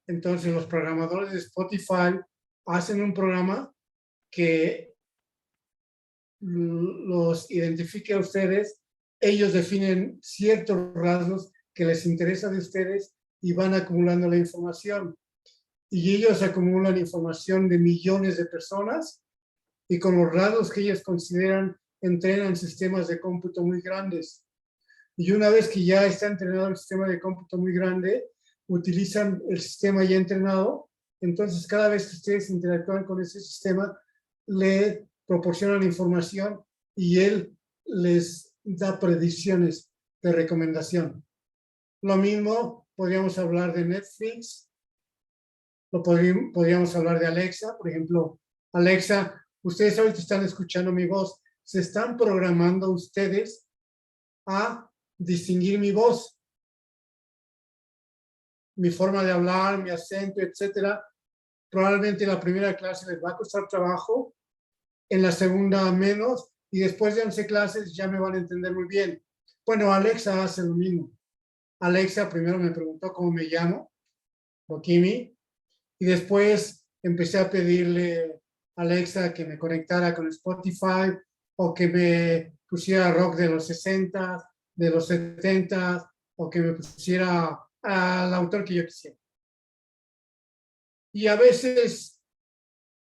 Entonces los programadores de Spotify hacen un programa que los identifique a ustedes, ellos definen ciertos rasgos que les interesa de ustedes y van acumulando la información. Y ellos acumulan información de millones de personas y con los rasgos que ellos consideran entrenan sistemas de cómputo muy grandes. Y una vez que ya está entrenado el sistema de cómputo muy grande, utilizan el sistema ya entrenado, entonces cada vez que ustedes interactúan con ese sistema, le proporcionan información y él les da predicciones de recomendación. Lo mismo, podríamos hablar de Netflix, podríamos hablar de Alexa, por ejemplo, Alexa, ustedes ahorita están escuchando mi voz, se están programando ustedes a distinguir mi voz, mi forma de hablar, mi acento, etcétera. Probablemente la primera clase les va a costar trabajo, en la segunda menos, y después de 11 clases ya me van a entender muy bien. Bueno, Alexa hace lo mismo. Alexa primero me preguntó cómo me llamo, Bokimi, y después empecé a pedirle a Alexa que me conectara con Spotify o que me pusiera rock de los 60, de los 70, o que me pusiera al autor que yo quisiera. Y a veces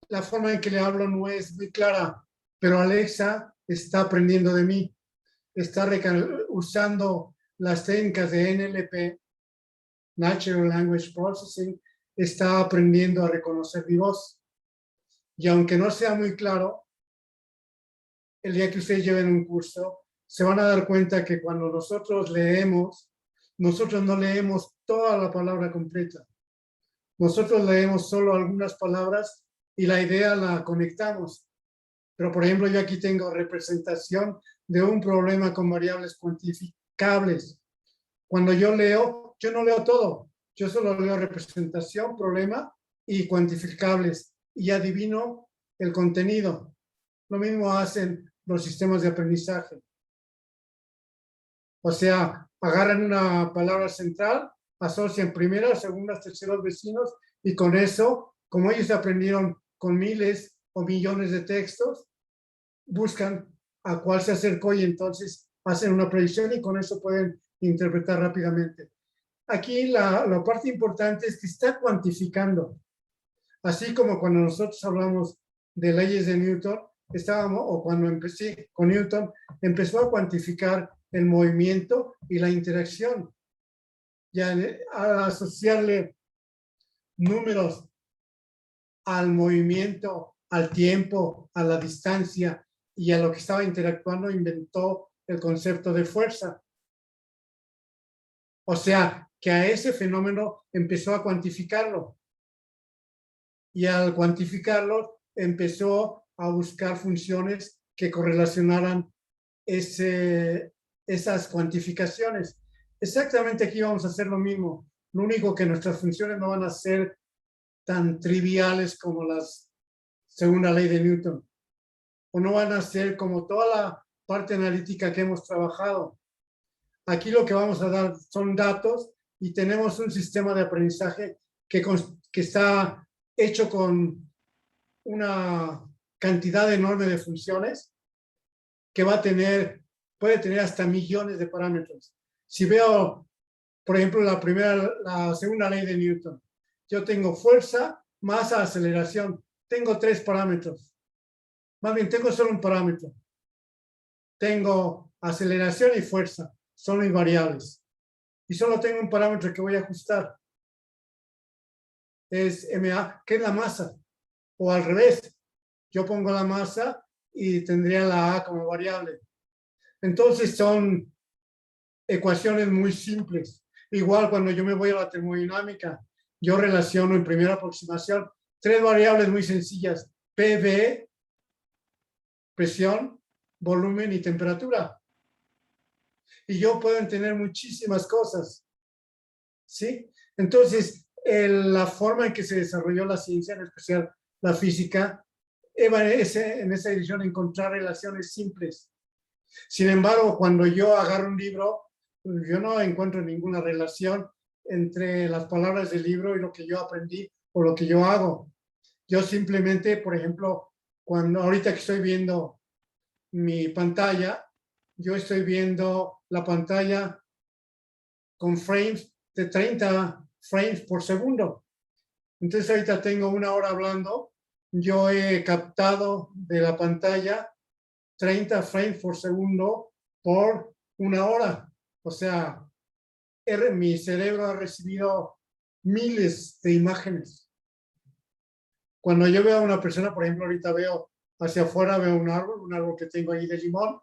la forma en que le hablo no es muy clara, pero Alexa está aprendiendo de mí, está usando las técnicas de NLP, Natural Language Processing, está aprendiendo a reconocer mi voz. Y aunque no sea muy claro, el día que ustedes lleven un curso, se van a dar cuenta que cuando nosotros leemos, nosotros no leemos toda la palabra completa. Nosotros leemos solo algunas palabras y la idea la conectamos. Pero, por ejemplo, yo aquí tengo representación de un problema con variables cuantificables. Cuando yo leo, yo no leo todo. Yo solo leo representación, problema y cuantificables. Y adivino el contenido. Lo mismo hacen los sistemas de aprendizaje. O sea, agarran una palabra central, asocian primeras, segundas, terceros vecinos y con eso, como ellos aprendieron con miles o millones de textos, buscan a cuál se acercó y entonces hacen una predicción y con eso pueden interpretar rápidamente. Aquí la parte importante es que está cuantificando. Así como cuando nosotros hablamos de leyes de Newton, o cuando empecé con Newton, empezó a cuantificar el movimiento y la interacción. Ya al asociarle números al movimiento, al tiempo, a la distancia y a lo que estaba interactuando, inventó el concepto de fuerza. O sea, que a ese fenómeno empezó a cuantificarlo. Y al cuantificarlo, empezó a buscar funciones que correlacionaran esas cuantificaciones. Exactamente aquí vamos a hacer lo mismo. Lo único que nuestras funciones no van a ser tan triviales como la segunda ley de Newton. O no van a ser como toda la parte analítica que hemos trabajado. Aquí lo que vamos a dar son datos y tenemos un sistema de aprendizaje que está hecho con una cantidad enorme de funciones que puede tener hasta millones de parámetros. Si veo, por ejemplo, la segunda ley de Newton, yo tengo fuerza, masa, aceleración. Tengo 3 parámetros. Más bien, tengo solo un parámetro. Tengo aceleración y fuerza. Son mis variables. Y solo tengo un parámetro que voy a ajustar. Es MA, que es la masa. O al revés. Yo pongo la masa y tendría la A como variable. Entonces son ecuaciones muy simples. Igual cuando yo me voy a la termodinámica, yo relaciono en primera aproximación 3 variables muy sencillas. PV, presión, volumen y temperatura. Y yo puedo tener muchísimas cosas. ¿Sí? Entonces, la forma en que se desarrolló la ciencia, en especial la física, en esa dirección encontrar relaciones simples. Sin embargo, cuando yo agarro un libro, yo no encuentro ninguna relación entre las palabras del libro y lo que yo aprendí o lo que yo hago. Yo simplemente, por ejemplo, ahorita que estoy viendo mi pantalla, yo estoy viendo la pantalla con frames de 30 frames por segundo. Entonces ahorita tengo 1 hora hablando, yo he captado de la pantalla 30 frames por segundo por 1 hora. O sea, mi cerebro ha recibido miles de imágenes. Cuando yo veo a una persona, por ejemplo, ahorita veo hacia afuera, veo un árbol que tengo ahí de limón,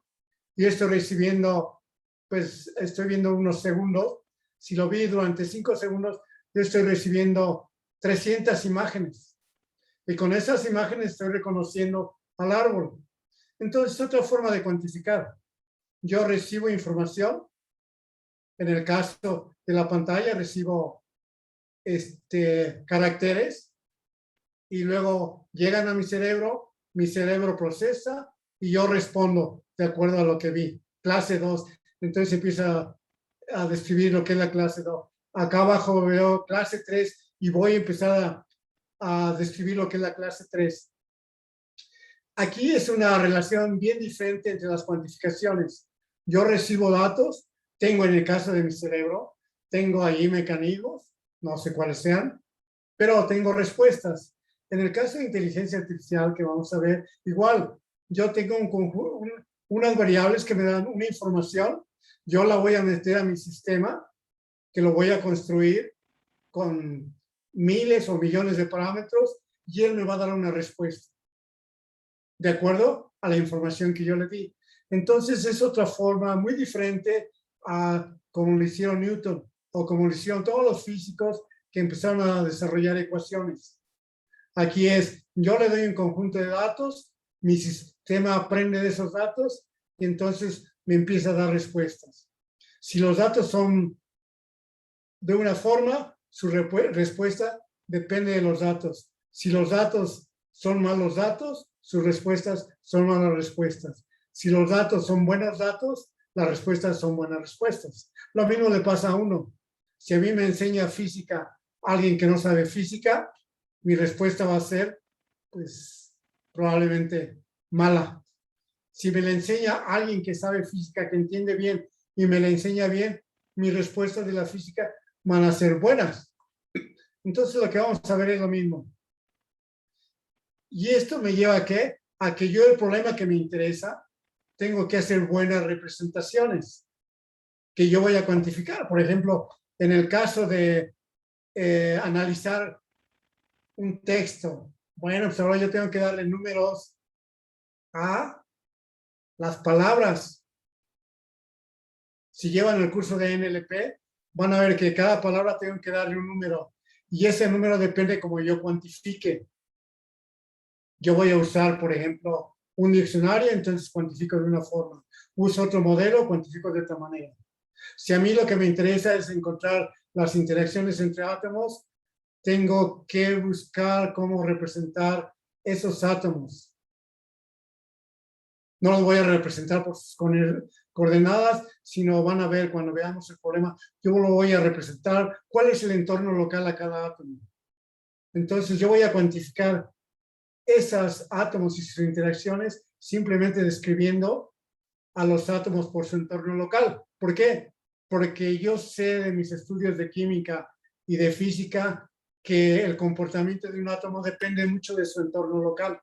y estoy recibiendo, pues estoy viendo unos segundos. Si lo vi durante 5 segundos, yo estoy recibiendo 300 imágenes. Y con esas imágenes estoy reconociendo al árbol. Entonces, otra forma de cuantificar. Yo recibo información. En el caso de la pantalla, recibo caracteres y luego llegan a mi cerebro procesa y yo respondo de acuerdo a lo que vi. Clase 2. Entonces empieza a describir lo que es la clase 2. Acá abajo veo clase 3 y voy a empezar a describir lo que es la clase 3. Aquí es una relación bien diferente entre las cuantificaciones. Yo recibo datos, tengo en el caso de mi cerebro, tengo ahí mecanismos, no sé cuáles sean, pero tengo respuestas. En el caso de inteligencia artificial que vamos a ver, igual, yo tengo unas variables que me dan una información, yo la voy a meter a mi sistema, que lo voy a construir con miles o millones de parámetros, y él me va a dar una respuesta de acuerdo a la información que yo le di. Entonces es otra forma muy diferente a como lo hicieron Newton o como lo hicieron todos los físicos que empezaron a desarrollar ecuaciones. Aquí yo le doy un conjunto de datos, mi sistema aprende de esos datos y entonces me empieza a dar respuestas. Si los datos son de una forma, su respuesta depende de los datos. Si los datos son malos datos, sus respuestas son malas respuestas. Si los datos son buenos datos, las respuestas son buenas respuestas. Lo mismo le pasa a uno. Si a mí me enseña física alguien que no sabe física, mi respuesta va a ser, pues, probablemente mala. Si me la enseña alguien que sabe física, que entiende bien y me la enseña bien, mis respuestas de la física van a ser buenas. Entonces lo que vamos a ver es lo mismo. Y esto me lleva ¿a qué? A que yo el problema que me interesa, tengo que hacer buenas representaciones que yo voy a cuantificar. Por ejemplo, en el caso de analizar un texto, bueno, pues ahora yo tengo que darle números a las palabras. Si llevan el curso de NLP, van a ver que cada palabra tengo que darle un número y ese número depende como yo cuantifique. Yo voy a usar, por ejemplo, un diccionario, entonces cuantifico de una forma. Uso otro modelo, cuantifico de otra manera. Si a mí lo que me interesa es encontrar las interacciones entre átomos, tengo que buscar cómo representar esos átomos. No los voy a representar por sus coordenadas, sino van a ver cuando veamos el problema, yo lo voy a representar cuál es el entorno local a cada átomo. Entonces yo voy a cuantificar esos átomos y sus interacciones simplemente describiendo a los átomos por su entorno local. ¿Por qué? Porque yo sé de mis estudios de química y de física que el comportamiento de un átomo depende mucho de su entorno local.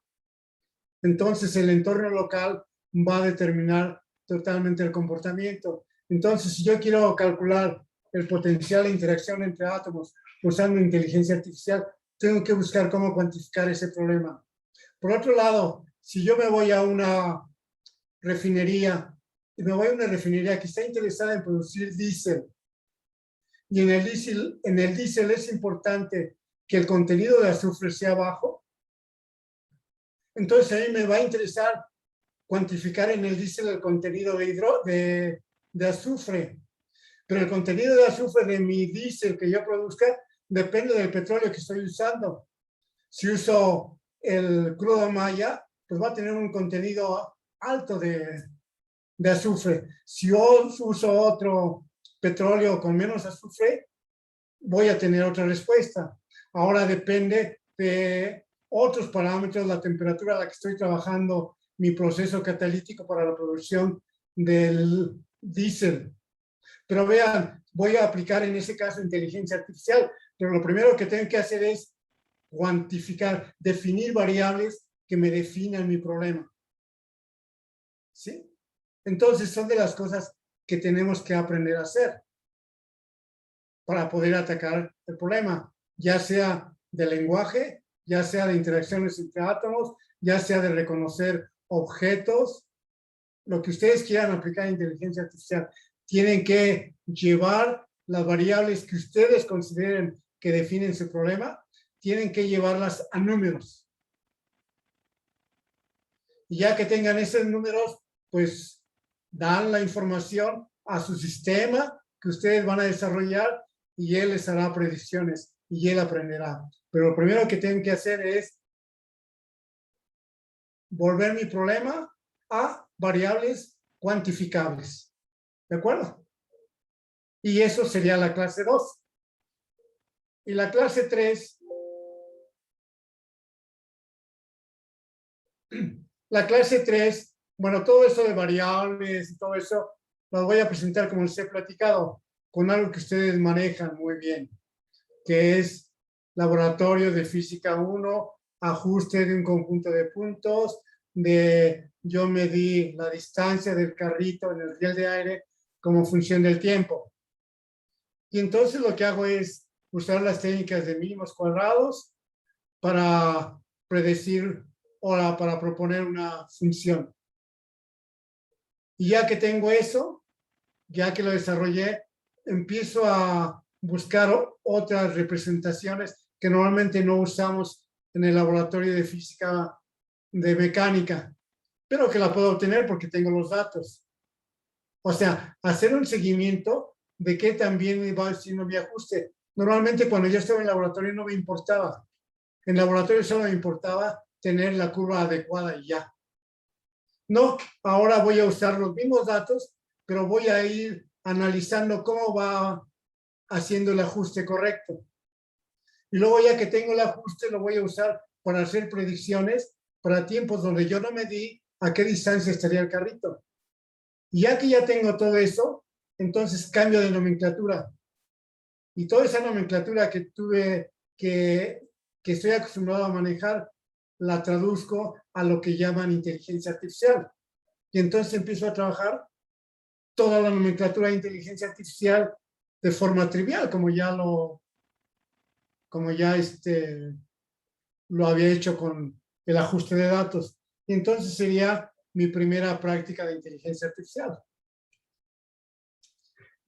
Entonces el entorno local va a determinar totalmente el comportamiento. Entonces, si yo quiero calcular el potencial de interacción entre átomos usando inteligencia artificial, tengo que buscar cómo cuantificar ese problema. Por otro lado, si yo me voy a una refinería, y me voy a una refinería que está interesada en producir diésel, y en el diésel es importante que el contenido de azufre sea bajo, entonces a mí me va a interesar cuantificar en el diésel el contenido de azufre. Pero el contenido de azufre de mi diésel que yo produzca depende del petróleo que estoy usando. Si uso el crudo maya, pues va a tener un contenido alto de azufre. Si yo uso otro petróleo con menos azufre, voy a tener otra respuesta. Ahora depende de otros parámetros, la temperatura a la que estoy trabajando mi proceso catalítico para la producción del diésel. Pero vean, voy a aplicar en ese caso inteligencia artificial, pero lo primero que tengo que hacer es cuantificar, definir variables que me definan mi problema. ¿Sí? Entonces son de las cosas que tenemos que aprender a hacer para poder atacar el problema, ya sea de lenguaje, ya sea de interacciones entre átomos, ya sea de reconocer objetos, lo que ustedes quieran aplicar en inteligencia artificial. Tienen que llevar las variables que ustedes consideren que definen su problema, tienen que llevarlas a números. Y ya que tengan esos números, pues dan la información a su sistema que ustedes van a desarrollar y él les hará predicciones y él aprenderá. Pero lo primero que tienen que hacer es volver mi problema a variables cuantificables. ¿De acuerdo? Y eso sería la clase 2. Y la clase 3, bueno, todo eso de variables y todo eso, lo voy a presentar como les he platicado, con algo que ustedes manejan muy bien, que es laboratorio de física 1, ajuste de un conjunto de puntos, de yo medí la distancia del carrito en el riel de aire como función del tiempo. Y entonces lo que hago es usar las técnicas de mínimos cuadrados para predecir o para proponer una función. Y ya que tengo eso, ya que lo desarrollé, empiezo a buscar otras representaciones que normalmente no usamos en el laboratorio de física de mecánica, pero que la puedo obtener porque tengo los datos. O sea, hacer un seguimiento de qué también va haciendo mi ajuste. Normalmente cuando yo estaba en el laboratorio no me importaba. En el laboratorio solo me importaba tener la curva adecuada y ya. No, ahora voy a usar los mismos datos, pero voy a ir analizando cómo va haciendo el ajuste correcto. Y luego ya que tengo el ajuste, lo voy a usar para hacer predicciones para tiempos donde yo no medí a qué distancia estaría el carrito. Y ya que ya tengo todo eso, entonces cambio de nomenclatura. Y toda esa nomenclatura que tuve, que estoy acostumbrado a manejar, la traduzco a lo que llaman inteligencia artificial. Y entonces empiezo a trabajar toda la nomenclatura de inteligencia artificial de forma trivial, como ya lo había hecho con el ajuste de datos. Y entonces sería mi primera práctica de inteligencia artificial.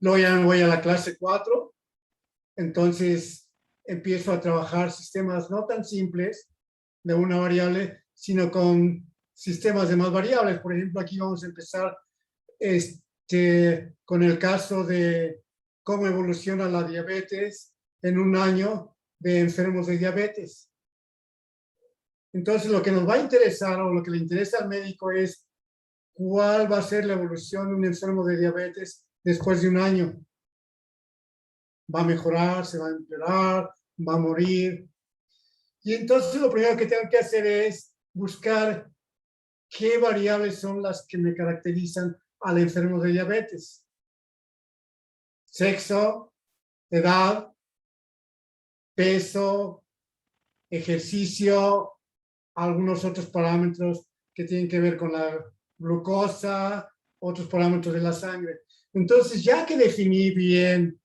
Luego ya me voy a la clase 4. Entonces empiezo a trabajar sistemas no tan simples de una variable, sino con sistemas de más variables. Por ejemplo, aquí vamos a empezar con el caso de cómo evoluciona la diabetes en un año de enfermos de diabetes. Entonces, lo que nos va a interesar o lo que le interesa al médico es cuál va a ser la evolución de un enfermo de diabetes después de un año. ¿Va a mejorar? ¿Se va a empeorar? ¿Va a morir? Y entonces lo primero que tengo que hacer es buscar qué variables son las que me caracterizan al enfermo de diabetes. Sexo, edad, peso, ejercicio, algunos otros parámetros que tienen que ver con la glucosa, otros parámetros de la sangre. Entonces, ya que definí bien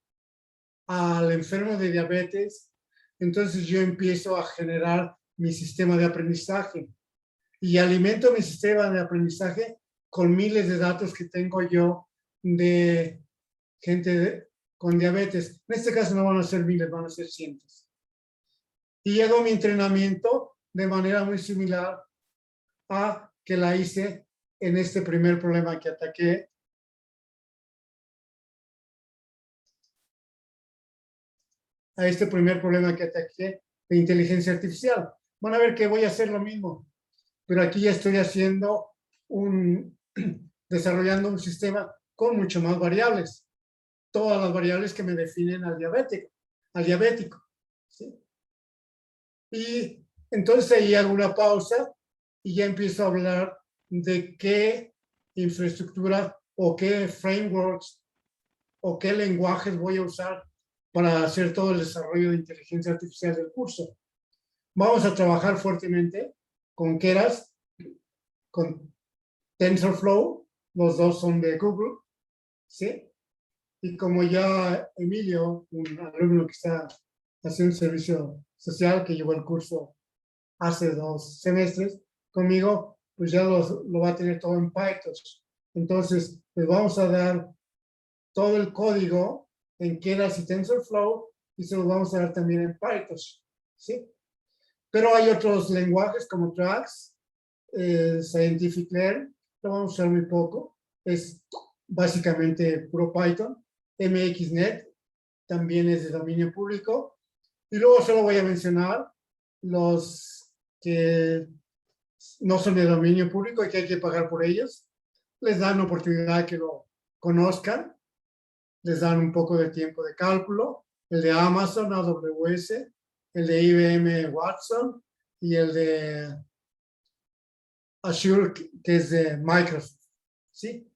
al enfermo de diabetes, entonces yo empiezo a generar mi sistema de aprendizaje y alimento mi sistema de aprendizaje con miles de datos que tengo yo de gente con diabetes. En este caso no van a ser miles, van a ser cientos. Y hago mi entrenamiento de manera muy similar a que la hice en este primer problema que ataqué. A este primer problema que ataqué de inteligencia artificial. Van a ver que voy a hacer lo mismo, pero aquí ya estoy desarrollando un sistema con mucho más variables. Todas las variables que me definen al diabético. al diabético, ¿sí? Y entonces ahí hago una pausa y ya empiezo a hablar de qué infraestructura o qué frameworks o qué lenguajes voy a usar para hacer todo el desarrollo de inteligencia artificial del curso. Vamos a trabajar fuertemente con Keras, con TensorFlow, los dos son de Google, ¿sí? Y como ya Emilio, un alumno que está haciendo servicio social, que llevó el curso hace 2 semestres conmigo, pues ya lo va a tener todo en Python. Entonces, les vamos a dar todo el código en Keras y TensorFlow y se lo vamos a dar también en Python, ¿sí? Pero hay otros lenguajes como Trax, Scientific Learn, lo vamos a usar muy poco, es básicamente puro Python. MXNet también es de dominio público. Y luego solo voy a mencionar los que no son de dominio público y que hay que pagar por ellos. Les dan oportunidad que lo conozcan, les dan un poco de tiempo de cálculo. El de Amazon, AWS, el de IBM Watson y el de Azure, que es de Microsoft, ¿sí?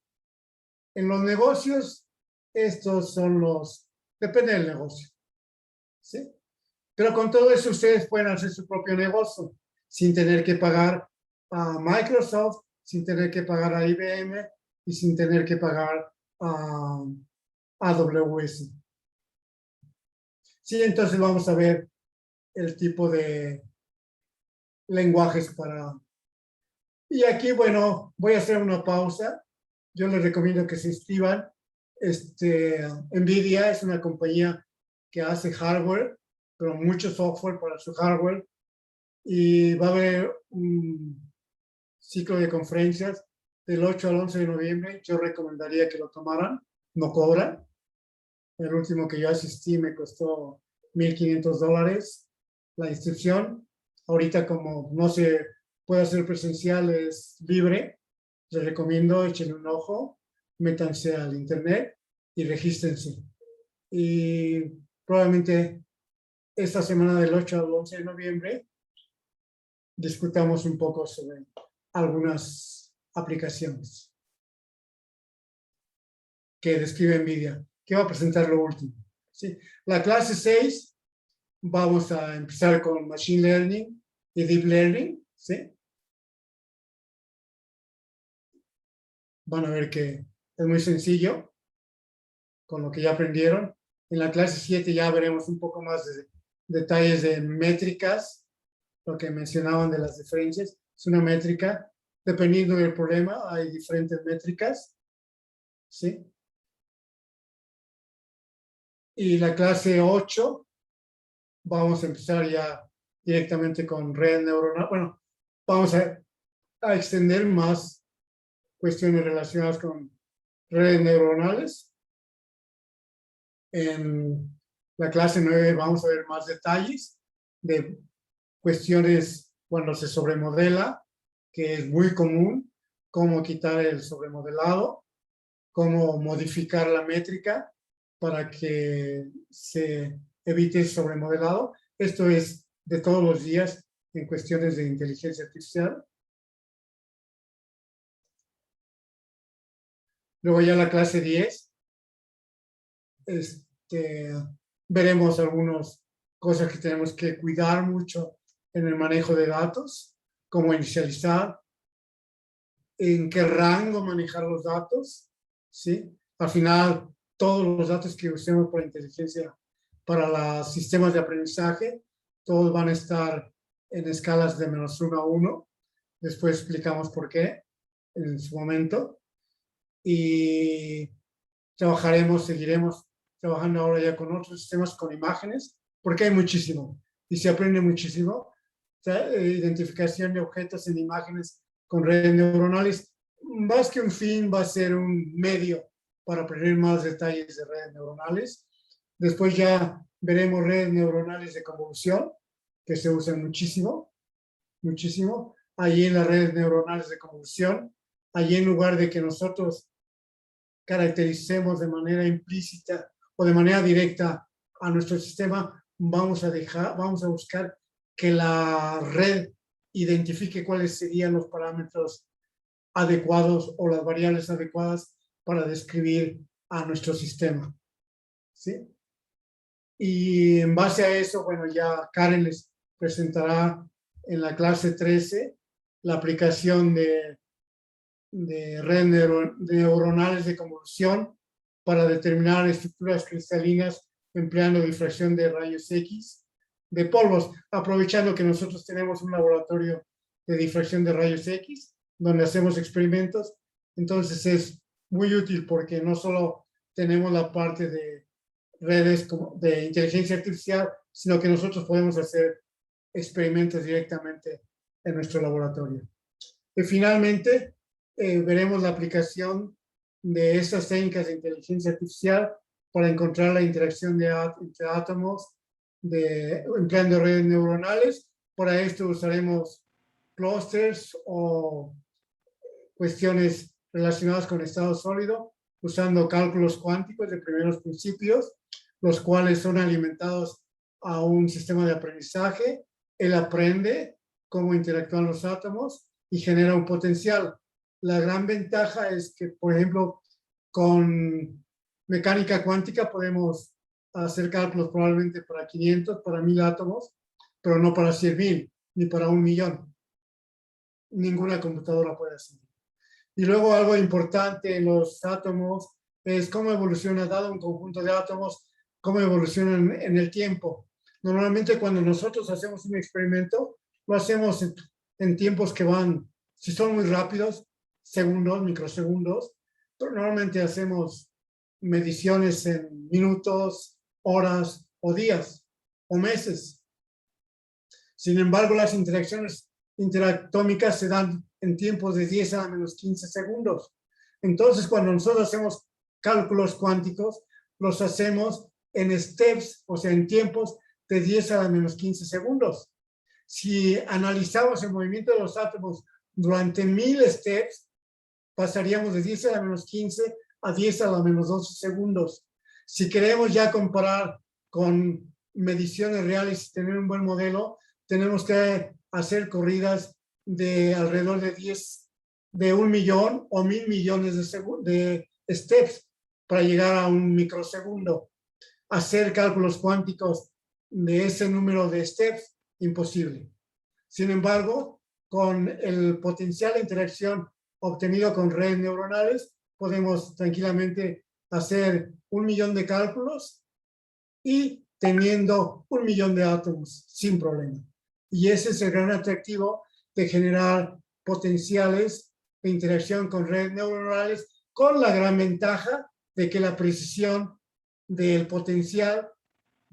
En los negocios, estos son depende del negocio, ¿sí? Pero con todo eso ustedes pueden hacer su propio negocio sin tener que pagar a Microsoft, sin tener que pagar a IBM y sin tener que pagar a AWS. Sí, entonces vamos a ver el tipo de lenguajes para... Y aquí, bueno, voy a hacer una pausa. Yo les recomiendo que se inscriban. NVIDIA es una compañía que hace hardware, pero mucho software para su hardware. Y va a haber un ciclo de conferencias del 8 al 11 de noviembre. Yo recomendaría que lo tomaran. No cobran. El último que yo asistí me costó $1,500 la inscripción. Ahorita como no se puede hacer presencial, es libre. Les recomiendo, echen un ojo, métanse al internet y regístrense. Y probablemente esta semana del 8 al 11 de noviembre discutamos un poco sobre algunas aplicaciones que describe NVIDIA, que va a presentar lo último. ¿Sí? La clase 6 vamos a empezar con Machine Learning y Deep Learning, ¿sí? Van a ver que es muy sencillo con lo que ya aprendieron. En la clase 7 ya veremos un poco más de detalles de métricas, lo que mencionaban de las diferencias. Es una métrica, dependiendo del problema, hay diferentes métricas, ¿sí? Y la clase 8 vamos a empezar ya directamente con red neuronal. Bueno, vamos a extender más cuestiones relacionadas con redes neuronales. En la clase 9 vamos a ver más detalles de cuestiones cuando se sobremodela, que es muy común, cómo quitar el sobremodelado, cómo modificar la métrica para que se evite el sobremodelado. Esto es de todos los días en cuestiones de inteligencia artificial. Luego ya la clase 10, veremos algunas cosas que tenemos que cuidar mucho en el manejo de datos, cómo inicializar, en qué rango manejar los datos, ¿sí? Al final, todos los datos que usemos para inteligencia, para los sistemas de aprendizaje, todos van a estar en escalas de -1 a 1. Después explicamos por qué en su momento. Y seguiremos trabajando ahora ya con otros sistemas con imágenes, porque hay muchísimo y se aprende muchísimo. O sea, identificación de objetos en imágenes con redes neuronales, más que un fin, va a ser un medio para aprender más detalles de redes neuronales. Después ya veremos redes neuronales de convolución, que se usan muchísimo, muchísimo. Allí en las redes neuronales de convolución, allí en lugar de que nosotros caractericemos de manera implícita o de manera directa a nuestro sistema, vamos a buscar que la red identifique cuáles serían los parámetros adecuados o las variables adecuadas para describir a nuestro sistema. ¿Sí? Y en base a eso, bueno, ya Karen les presentará en la clase 13 la aplicación de redes neuronales de convolución para determinar estructuras cristalinas empleando difracción de rayos X de polvos, aprovechando que nosotros tenemos un laboratorio de difracción de rayos X donde hacemos experimentos. Entonces es muy útil porque no solo tenemos la parte de redes de inteligencia artificial, sino que nosotros podemos hacer experimentos directamente en nuestro laboratorio. Y finalmente, veremos la aplicación de estas técnicas de inteligencia artificial para encontrar la interacción entre átomos empleando redes neuronales. Para esto usaremos clusters o cuestiones relacionadas con estado sólido, usando cálculos cuánticos de primeros principios, los cuales son alimentados a un sistema de aprendizaje. Él aprende cómo interactúan los átomos y genera un potencial. La gran ventaja es que, por ejemplo, con mecánica cuántica podemos hacer cálculos probablemente para 500, para 1000 átomos, pero no para 100,000 ni para 1,000,000. Ninguna computadora puede hacer. Y luego algo importante en los átomos es cómo evoluciona, dado un conjunto de átomos, cómo evolucionan en el tiempo. Normalmente cuando nosotros hacemos un experimento, lo hacemos en tiempos que van, si son muy rápidos, segundos, microsegundos, pero normalmente hacemos mediciones en minutos, horas o días o meses. Sin embargo, las interacciones interatómicas se dan en tiempos de 10 a la menos 15 segundos. Entonces, cuando nosotros hacemos cálculos cuánticos, los hacemos en steps, o sea, en tiempos de 10 a la menos 15 segundos. Si analizamos el movimiento de los átomos durante 1000 steps, pasaríamos de 10 a la menos 15 a 10 a la menos 12 segundos. Si queremos ya comparar con mediciones reales y tener un buen modelo, tenemos que hacer corridas de alrededor de 1,000,000 o 1,000,000,000 de steps para llegar a un microsegundo. Hacer cálculos cuánticos de ese número de steps, imposible. Sin embargo, con el potencial de interacción obtenido con redes neuronales, podemos tranquilamente hacer 1,000,000 de cálculos y teniendo 1,000,000 de átomos sin problema. Y ese es el gran atractivo de generar potenciales de interacción con redes neuronales, con la gran ventaja de que la precisión del potencial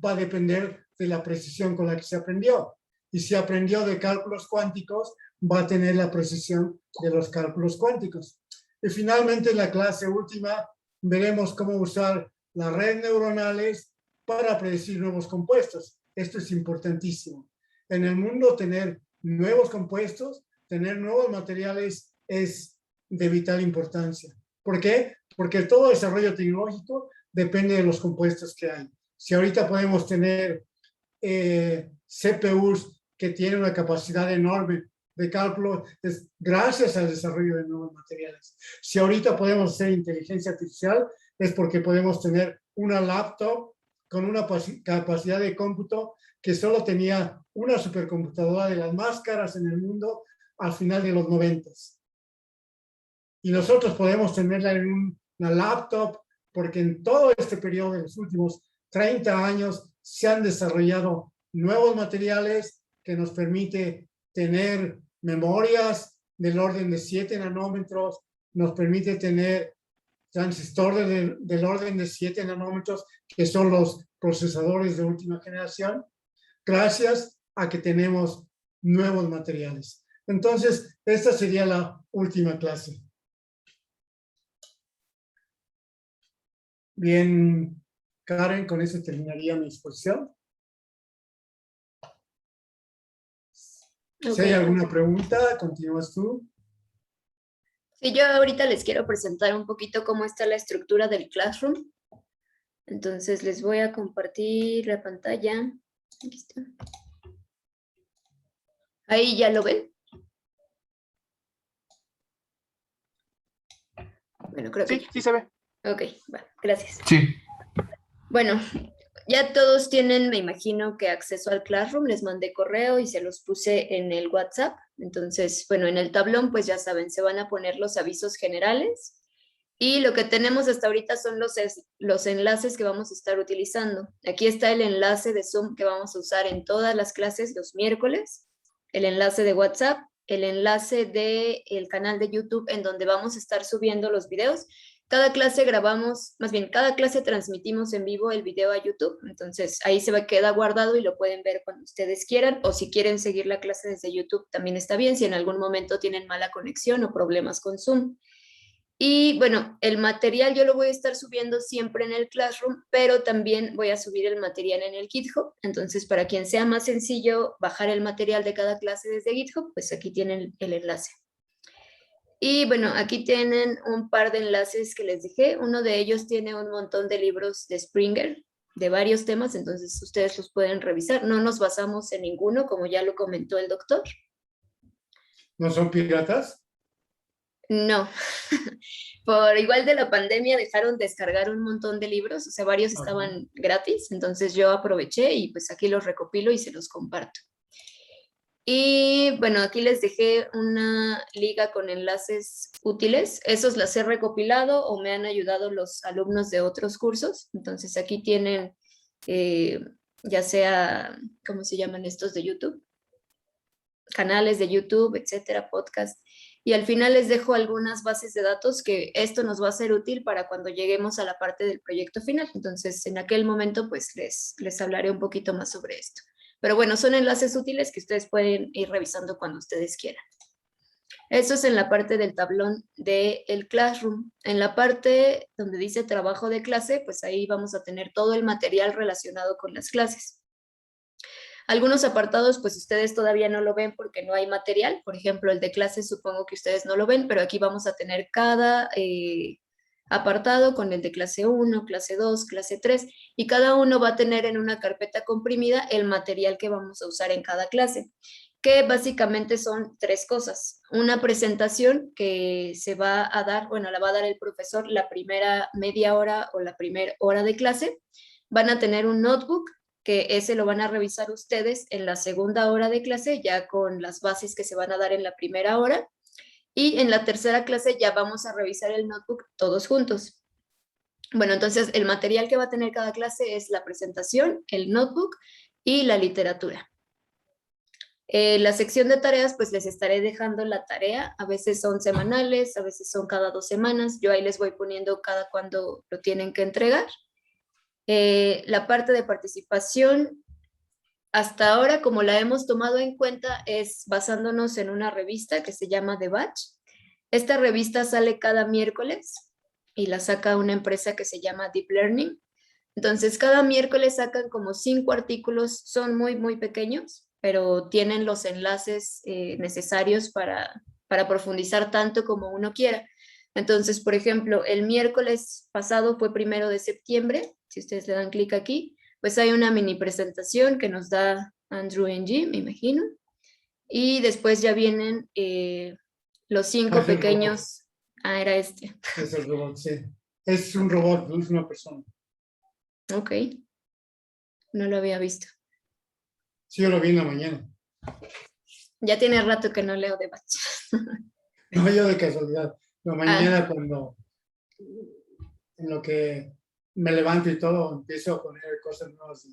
va a depender de la precisión con la que se aprendió. Y si aprendió de cálculos cuánticos, va a tener la precisión de los cálculos cuánticos. Y finalmente, en la clase última, veremos cómo usar las redes neuronales para predecir nuevos compuestos. Esto es importantísimo. En el mundo, tener nuevos compuestos, tener nuevos materiales es de vital importancia. ¿Por qué? Porque todo desarrollo tecnológico depende de los compuestos que hay. Si ahorita podemos tener CPUs que tienen una capacidad enorme de cálculo, es gracias al desarrollo de nuevos materiales. Si ahorita podemos hacer inteligencia artificial, es porque podemos tener una laptop con una capacidad de cómputo que solo tenía una supercomputadora de las más caras en el mundo al final de los 90s. Y nosotros podemos tenerla en una laptop porque en todo este periodo de los últimos 30 años se han desarrollado nuevos materiales que nos permite tener memorias del orden de 7 nanómetros, nos permite tener transistores del orden de 7 nanómetros, que son los procesadores de última generación, gracias a que tenemos nuevos materiales. Entonces, esta sería la última clase. Bien, Karen, con eso terminaría mi exposición. Okay. Si hay alguna pregunta, continúas tú. Sí, yo ahorita les quiero presentar un poquito cómo está la estructura del Classroom. Entonces les voy a compartir la pantalla. Aquí está. Ahí ya lo ven. Bueno, creo que Sí, sí se ve. Ok, va, gracias. Sí. Bueno, ya todos tienen, me imagino, que acceso al Classroom. Les mandé correo y se los puse en el WhatsApp. Entonces, bueno, en el tablón, pues ya saben, se van a poner los avisos generales. Y lo que tenemos hasta ahorita son los enlaces que vamos a estar utilizando. Aquí está el enlace de Zoom que vamos a usar en todas las clases los miércoles, el enlace de WhatsApp, el enlace del canal de YouTube en donde vamos a estar subiendo los videos. Cada clase grabamos, más bien, cada clase transmitimos en vivo el video a YouTube. Entonces ahí se va, queda guardado y lo pueden ver cuando ustedes quieran. O si quieren seguir la clase desde YouTube también está bien, si en algún momento tienen mala conexión o problemas con Zoom. Y bueno, el material yo lo voy a estar subiendo siempre en el Classroom, pero también voy a subir el material en el GitHub. Entonces, para quien sea más sencillo bajar el material de cada clase desde GitHub, pues aquí tienen el enlace. Y bueno, aquí tienen un par de enlaces que les dejé. Uno de ellos tiene un montón de libros de Springer, de varios temas, entonces ustedes los pueden revisar. No nos basamos en ninguno, como ya lo comentó el doctor. ¿No son piratas? No, por igual de la pandemia dejaron descargar un montón de libros, o sea, varios Ajá. estaban gratis, entonces yo aproveché y pues aquí los recopilo y se los comparto. Y bueno, aquí les dejé una liga con enlaces útiles, esos las he recopilado o me han ayudado los alumnos de otros cursos, entonces aquí tienen ya sea, ¿cómo se llaman estos de YouTube? Canales de YouTube, etcétera, podcast. Y al final les dejo algunas bases de datos que esto nos va a ser útil para cuando lleguemos a la parte del proyecto final. Entonces, en aquel momento, pues les hablaré un poquito más sobre esto. Pero bueno, son enlaces útiles que ustedes pueden ir revisando cuando ustedes quieran. Eso es en la parte del tablón del Classroom. En la parte donde dice trabajo de clase, pues ahí vamos a tener todo el material relacionado con las clases. Algunos apartados, pues ustedes todavía no lo ven porque no hay material. Por ejemplo, el de clases supongo que ustedes no lo ven, pero aquí vamos a tener cada apartado con el de clase 1, clase 2, clase 3, y cada uno va a tener en una carpeta comprimida el material que vamos a usar en cada clase, que básicamente son tres cosas. Una presentación que se va a dar, bueno, la va a dar el profesor la primera media hora o la primera hora de clase. Van a tener un notebook que ese lo van a revisar ustedes en la segunda hora de clase, ya con las bases que se van a dar en la primera hora. Y en la tercera clase ya vamos a revisar el notebook todos juntos. Bueno, entonces el material que va a tener cada clase es la presentación, el notebook y la literatura. La sección de tareas, pues les estaré dejando la tarea. A veces son semanales, a veces son cada 2 semanas. Yo ahí les voy poniendo cada cuándo lo tienen que entregar. La parte de participación, hasta ahora, como la hemos tomado en cuenta, es basándonos en una revista que se llama The Batch. Esta revista sale cada miércoles y la saca una empresa que se llama Deep Learning. Entonces, cada miércoles sacan como 5 artículos, son muy, muy pequeños, pero tienen los enlaces necesarios para profundizar tanto como uno quiera. Entonces, por ejemplo, el miércoles pasado fue 1 de septiembre, si ustedes le dan clic aquí, pues hay una mini presentación que nos da Andrew Ng, me imagino, y después ya vienen los 5 Es el robot. pequeños. Ah, era este. Es el robot, sí. Es un robot, no es una persona. Ok, no lo había visto. Sí, yo lo vi en la mañana. Ya tiene rato que no leo de Batch. No, yo de casualidad. La mañana cuando en lo que me levanto y todo, empiezo a poner cosas nuevas.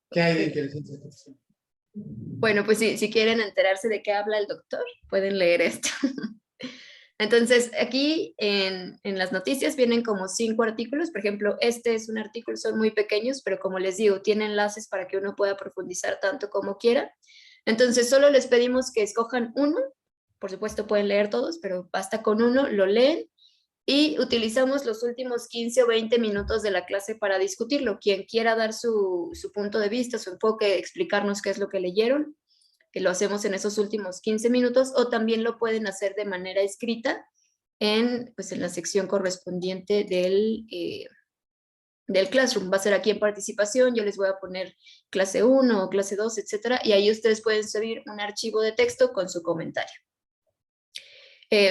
¿Qué hay de inteligencia artificial? Bueno, pues si quieren enterarse de qué habla el doctor, pueden leer esto. Entonces, aquí en las noticias vienen como 5 artículos. Por ejemplo, este es un artículo, son muy pequeños, pero como les digo, tiene enlaces para que uno pueda profundizar tanto como quiera. Entonces, solo les pedimos que escojan uno. Por supuesto, pueden leer todos, pero basta con uno, lo leen y utilizamos los últimos 15 o 20 minutos de la clase para discutirlo. Quien quiera dar su punto de vista, su enfoque, explicarnos qué es lo que leyeron, que lo hacemos en esos últimos 15 minutos, o también lo pueden hacer de manera escrita en la sección correspondiente del Classroom. Va a ser aquí en participación, yo les voy a poner clase 1 o clase 2, etcétera, y ahí ustedes pueden subir un archivo de texto con su comentario.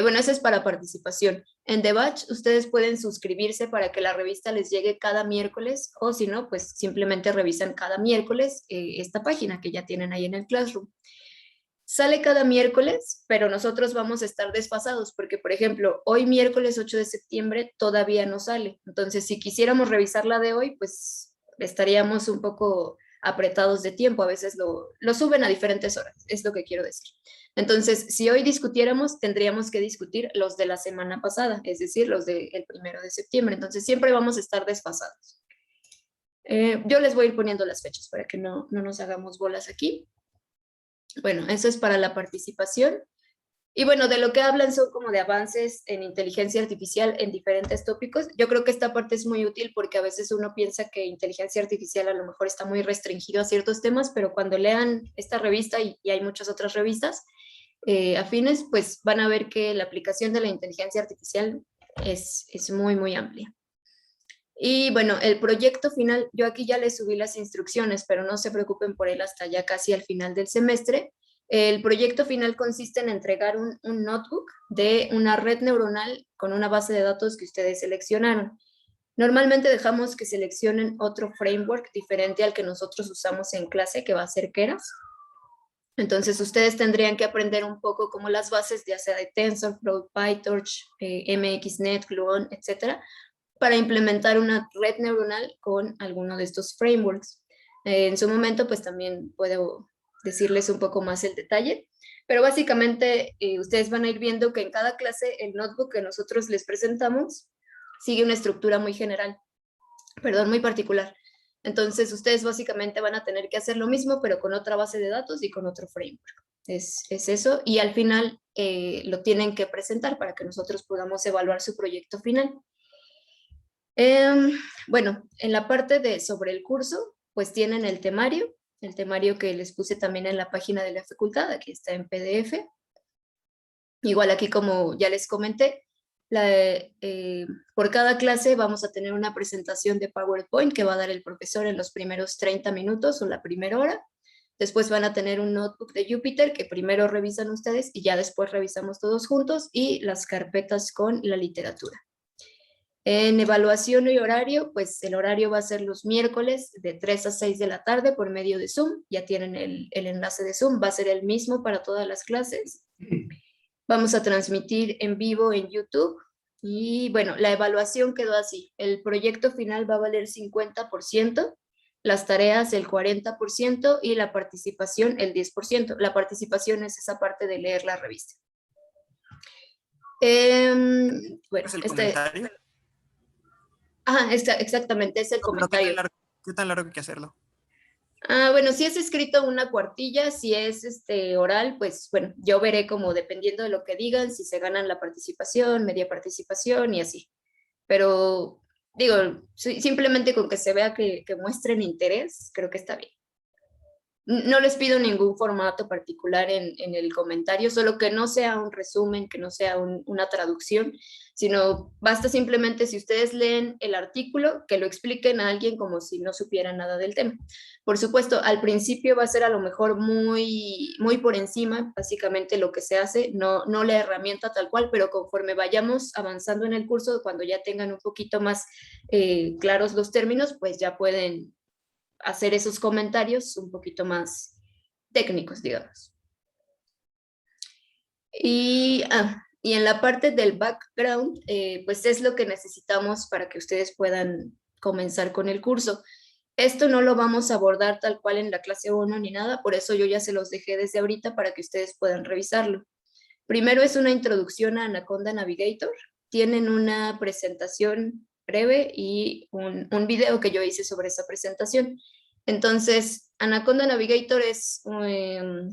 Bueno, eso es para participación. En The Batch, ustedes pueden suscribirse para que la revista les llegue cada miércoles, o si no, pues simplemente revisan cada miércoles esta página que ya tienen ahí en el Classroom. Sale cada miércoles, pero nosotros vamos a estar desfasados porque, por ejemplo, hoy miércoles 8 de septiembre todavía no sale. Entonces, si quisiéramos revisar la de hoy, pues estaríamos un poco apretados de tiempo. A veces lo suben a diferentes horas, es lo que quiero decir. Entonces, si hoy discutiéramos, tendríamos que discutir los de la semana pasada, es decir, los del 1 de septiembre. Entonces, siempre vamos a estar desfasados. Yo les voy a ir poniendo las fechas para que no nos hagamos bolas aquí. Bueno, eso es para la participación. Y bueno, de lo que hablan son como de avances en inteligencia artificial en diferentes tópicos. Yo creo que esta parte es muy útil porque a veces uno piensa que inteligencia artificial a lo mejor está muy restringido a ciertos temas, pero cuando lean esta revista y hay muchas otras revistas afines, pues van a ver que la aplicación de la inteligencia artificial es muy, muy amplia. Y bueno, el proyecto final, yo aquí ya les subí las instrucciones, pero no se preocupen por él hasta ya casi al final del semestre. El proyecto final consiste en entregar un notebook de una red neuronal con una base de datos que ustedes seleccionaron. Normalmente dejamos que seleccionen otro framework diferente al que nosotros usamos en clase, que va a ser Keras. Entonces, ustedes tendrían que aprender un poco como las bases, ya sea de TensorFlow, PyTorch, MXNet, Gluon, etcétera, para implementar una red neuronal con alguno de estos frameworks. En su momento, pues también puedo decirles un poco más el detalle, pero básicamente ustedes van a ir viendo que en cada clase el notebook que nosotros les presentamos sigue una estructura muy general, muy particular. Entonces, ustedes básicamente van a tener que hacer lo mismo, pero con otra base de datos y con otro framework. Es eso, y al final lo tienen que presentar para que nosotros podamos evaluar su proyecto final. Bueno, en la parte de sobre el curso, pues tienen el temario que les puse también en la página de la facultad, aquí está en PDF. Igual aquí, como ya les comenté, por cada clase vamos a tener una presentación de PowerPoint que va a dar el profesor en los primeros 30 minutos o la primera hora. Después van a tener un notebook de Jupyter que primero revisan ustedes y ya después revisamos todos juntos, y las carpetas con la literatura. En evaluación y horario, pues el horario va a ser los miércoles de 3 a 6 de la tarde por medio de Zoom. Ya tienen el enlace de Zoom, va a ser el mismo para todas las clases. Vamos a transmitir en vivo en YouTube. Y bueno, la evaluación quedó así. El proyecto final va a valer 50%, las tareas el 40% y la participación el 10%. La participación es esa parte de leer la revista. Bueno, ¿Es el comentario? Ajá, exactamente, es el comentario. ¿Qué tan largo hay que hacerlo? Bueno, si es escrito una cuartilla, si es oral, pues bueno, yo veré como dependiendo de lo que digan, si se ganan la participación, media participación y así. Pero digo, simplemente con que se vea que muestren interés, creo que está bien. No les pido ningún formato particular en el comentario, solo que no sea un resumen, que no sea una traducción, sino basta simplemente, si ustedes leen el artículo, que lo expliquen a alguien como si no supiera nada del tema. Por supuesto, al principio va a ser a lo mejor muy, muy por encima, básicamente lo que se hace, no la herramienta tal cual, pero conforme vayamos avanzando en el curso, cuando ya tengan un poquito más claros los términos, pues ya pueden hacer esos comentarios un poquito más técnicos, digamos. Y en la parte del background, pues es lo que necesitamos para que ustedes puedan comenzar con el curso. Esto no lo vamos a abordar tal cual en la clase 1 ni nada, por eso yo ya se los dejé desde ahorita para que ustedes puedan revisarlo. Primero es una introducción a Anaconda Navigator. Tienen una presentación breve y un video que yo hice sobre esa presentación. Entonces, Anaconda Navigator es un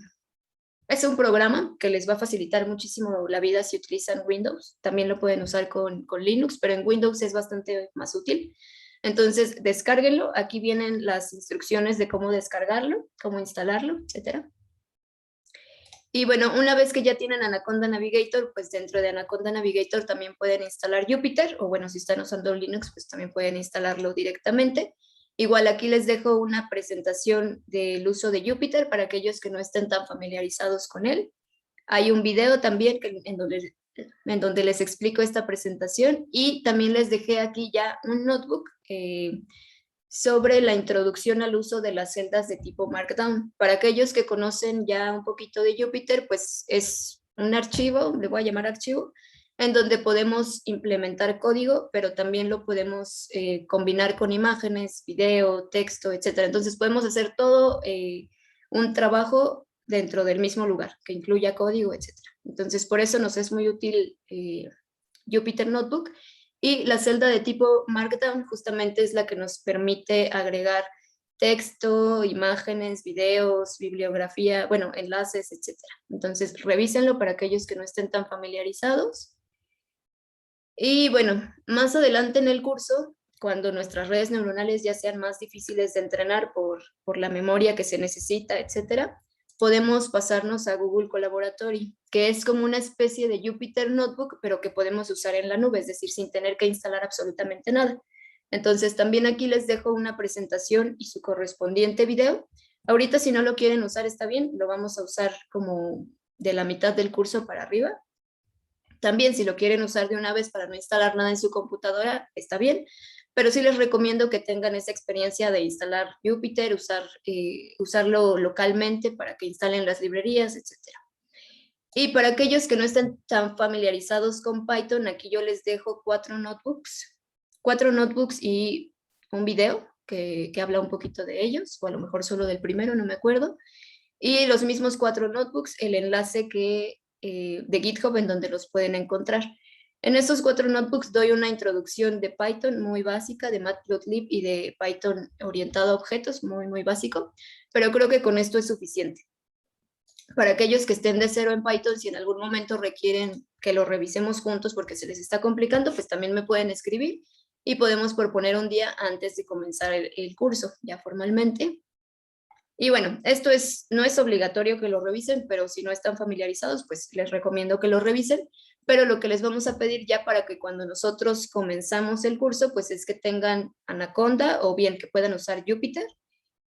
programa que les va a facilitar muchísimo la vida si utilizan Windows. También lo pueden usar con Linux, pero en Windows es bastante más útil. Entonces, descárguenlo. Aquí vienen las instrucciones de cómo descargarlo, cómo instalarlo, etc. Y bueno, una vez que ya tienen Anaconda Navigator, pues dentro de Anaconda Navigator también pueden instalar Jupyter, o bueno, si están usando Linux, pues también pueden instalarlo directamente. Igual aquí les dejo una presentación del uso de Jupyter para aquellos que no estén tan familiarizados con él. Hay un video también en donde les explico esta presentación, y también les dejé aquí ya un notebook sobre la introducción al uso de las celdas de tipo Markdown. Para aquellos que conocen ya un poquito de Jupyter, pues es un archivo, le voy a llamar archivo, en donde podemos implementar código, pero también lo podemos combinar con imágenes, video, texto, etc. Entonces podemos hacer todo un trabajo dentro del mismo lugar, que incluya código, etc. Entonces por eso nos es muy útil Jupyter Notebook. Y la celda de tipo Markdown justamente es la que nos permite agregar texto, imágenes, videos, bibliografía, bueno, enlaces, etc. Entonces, revísenlo para aquellos que no estén tan familiarizados. Y bueno, más adelante en el curso, cuando nuestras redes neuronales ya sean más difíciles de entrenar por la memoria que se necesita, etc., podemos pasarnos a Google Colaboratory, que es como una especie de Jupyter Notebook, pero que podemos usar en la nube, es decir, sin tener que instalar absolutamente nada. Entonces, también aquí les dejo una presentación y su correspondiente video. Ahorita, si no lo quieren usar, está bien, lo vamos a usar como de la mitad del curso para arriba. También, si lo quieren usar de una vez para no instalar nada en su computadora, está bien, pero sí les recomiendo que tengan esa experiencia de instalar Jupyter, usarlo localmente para que instalen las librerías, etc. Y para aquellos que no estén tan familiarizados con Python, aquí yo les dejo 4 notebooks y un video que habla un poquito de ellos, o a lo mejor solo del primero, no me acuerdo. Y los mismos 4 notebooks, el enlace de GitHub en donde los pueden encontrar. En estos 4 notebooks doy una introducción de Python muy básica, de Matplotlib y de Python orientado a objetos, muy, muy básico, pero creo que con esto es suficiente. Para aquellos que estén de cero en Python, si en algún momento requieren que lo revisemos juntos porque se les está complicando, pues también me pueden escribir y podemos proponer un día antes de comenzar el curso, ya formalmente. Y bueno, esto no es obligatorio que lo revisen, pero si no están familiarizados, pues les recomiendo que lo revisen. Pero lo que les vamos a pedir ya para que cuando nosotros comenzamos el curso, pues es que tengan Anaconda o bien que puedan usar Jupyter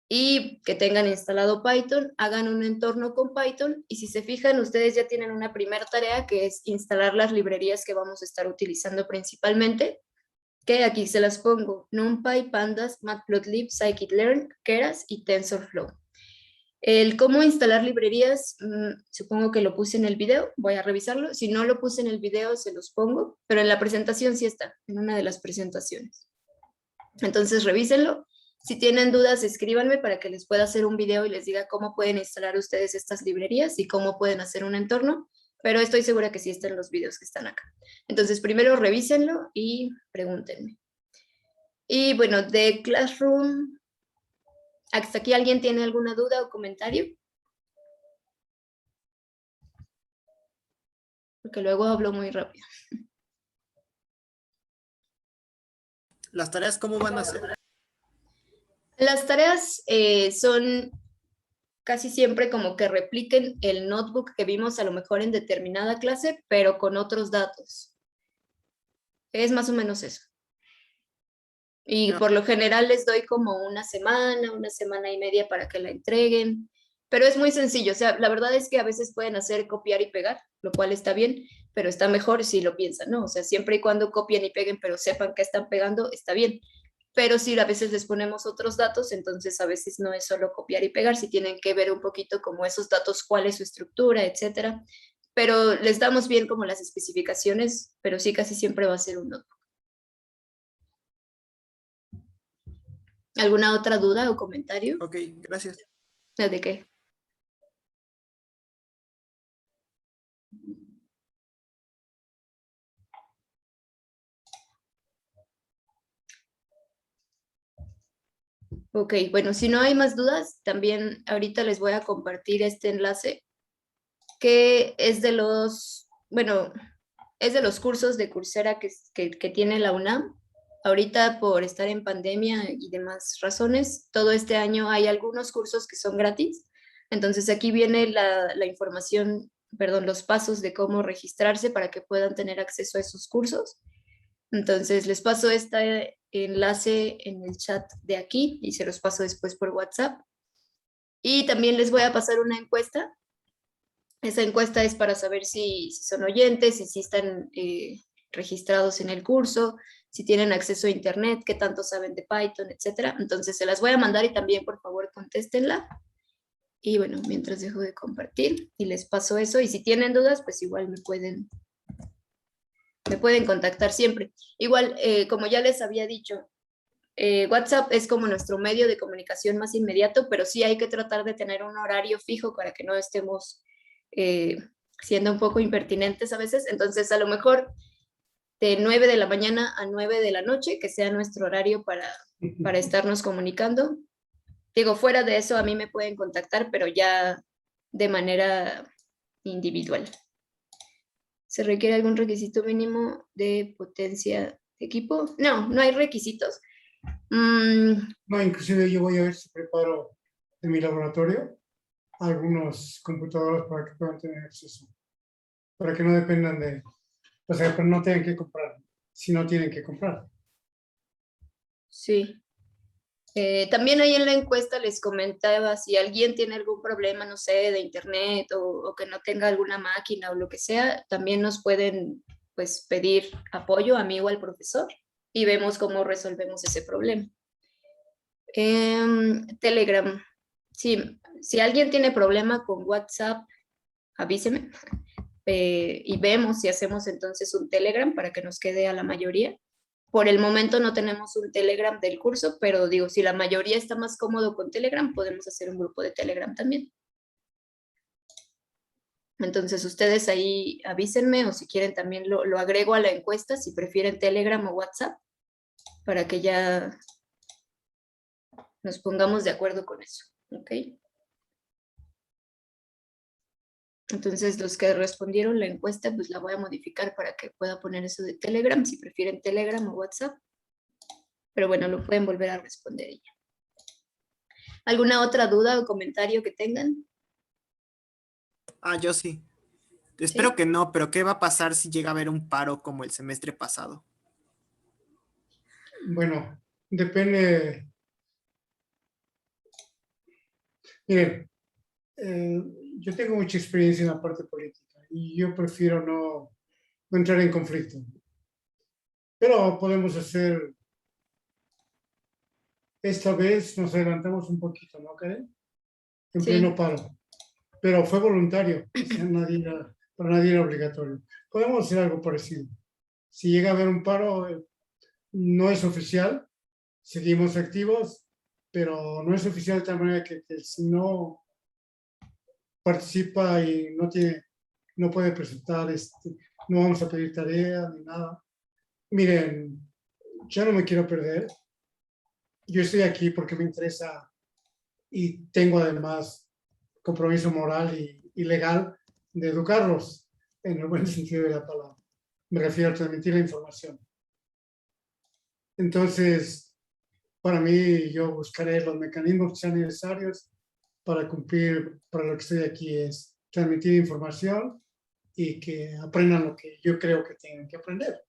y que tengan instalado Python, hagan un entorno con Python, y si se fijan, ustedes ya tienen una primera tarea que es instalar las librerías que vamos a estar utilizando principalmente, que aquí se las pongo: NumPy, Pandas, Matplotlib, Scikit-learn, Keras y TensorFlow. El cómo instalar librerías, supongo que lo puse en el video, voy a revisarlo. Si no lo puse en el video, se los pongo, pero en la presentación sí está, en una de las presentaciones. Entonces, revísenlo. Si tienen dudas, escríbanme para que les pueda hacer un video y les diga cómo pueden instalar ustedes estas librerías y cómo pueden hacer un entorno, pero estoy segura que sí están los videos que están acá. Entonces, primero revísenlo y pregúntenme. Y bueno, de Classroom, ¿hasta aquí alguien tiene alguna duda o comentario? Porque luego hablo muy rápido. ¿Las tareas cómo van a ser? Las tareas son casi siempre como que repliquen el notebook que vimos a lo mejor en determinada clase, pero con otros datos. Es más o menos eso. Y por lo general les doy como una semana y media para que la entreguen, pero es muy sencillo. O sea, la verdad es que a veces pueden hacer copiar y pegar, lo cual está bien, pero está mejor si lo piensan, ¿no? O sea, siempre y cuando copien y peguen, pero sepan que están pegando, está bien. Pero si a veces les ponemos otros datos, entonces a veces no es solo copiar y pegar, si tienen que ver un poquito como esos datos, cuál es su estructura, etcétera. Pero les damos bien como las especificaciones, pero sí casi siempre va a ser un notebook. ¿Alguna otra duda o comentario? Ok, gracias. ¿De qué? Ok, bueno, si no hay más dudas, también ahorita les voy a compartir este enlace que es de los, bueno, es de los cursos de Coursera que tiene la UNAM. Ahorita por estar en pandemia y demás razones, todo este año hay algunos cursos que son gratis, Entonces aquí viene la información, perdón, los pasos de cómo registrarse para que puedan tener acceso a esos cursos. Entonces les paso este enlace en el chat de aquí y se los paso después por WhatsApp. Y también les voy a pasar una encuesta. Esa encuesta es para saber si son oyentes y si están registrados en el curso, si tienen acceso a internet, qué tanto saben de Python, etcétera. Entonces se las voy a mandar y también por favor contéstenla. Y bueno, mientras dejo de compartir y les paso eso. Y si tienen dudas, pues igual me pueden contactar siempre. Igual, como ya les había dicho, WhatsApp es como nuestro medio de comunicación más inmediato, pero sí hay que tratar de tener un horario fijo para que no estemos siendo un poco impertinentes a veces. Entonces, a lo mejor de 9 de la mañana a 9 de la noche, que sea nuestro horario para estarnos comunicando. Digo, fuera de eso, a mí me pueden contactar, pero ya de manera individual. ¿Se requiere algún requisito mínimo de potencia de equipo? No, no hay requisitos. No, inclusive yo voy a ver si preparo en mi laboratorio algunos computadores para que puedan tener acceso, para que no dependan de, o sea, pero no tengan que comprar, si no tienen que comprar. Sí. También ahí en la encuesta les comentaba si alguien tiene algún problema, no sé, de internet o que no tenga alguna máquina o lo que sea, también nos pueden pues pedir apoyo a mí o al profesor y vemos cómo resolvemos ese problema. Telegram. Sí, si alguien tiene problema con WhatsApp, avíseme y vemos si hacemos entonces un Telegram para que nos quede a la mayoría. Por el momento no tenemos un Telegram del curso, pero digo, si la mayoría está más cómodo con Telegram, podemos hacer un grupo de Telegram también. Entonces ustedes ahí avísenme o si quieren también lo agrego a la encuesta, si prefieren Telegram o WhatsApp, para que ya nos pongamos de acuerdo con eso, ¿ok? Entonces los que respondieron la encuesta, pues la voy a modificar para que pueda poner eso de Telegram, si prefieren Telegram o WhatsApp. Pero bueno, lo pueden volver a responder ella. ¿Alguna otra duda o comentario que tengan? Yo sí. Espero que no, pero ¿qué va a pasar si llega a haber un paro como el semestre pasado? Bueno, depende. Miren, yo tengo mucha experiencia en la parte política y yo prefiero no entrar en conflicto. Pero podemos hacer, esta vez nos adelantamos un poquito, ¿no, Karen? En Sí. pleno paro. Pero fue voluntario, o sea, para nadie era obligatorio. Podemos hacer algo parecido. Si llega a haber un paro, no es oficial, seguimos activos, pero no es oficial de tal manera que si no participa y no puede presentar, no vamos a pedir tarea ni nada. Miren, yo no me quiero perder. Yo estoy aquí porque me interesa y tengo además compromiso moral y legal de educarlos en el buen sentido de la palabra. Me refiero a transmitir la información. Entonces, para mí, yo buscaré los mecanismos que sean necesarios para cumplir, para lo que estoy aquí es transmitir información y que aprendan lo que yo creo que tienen que aprender.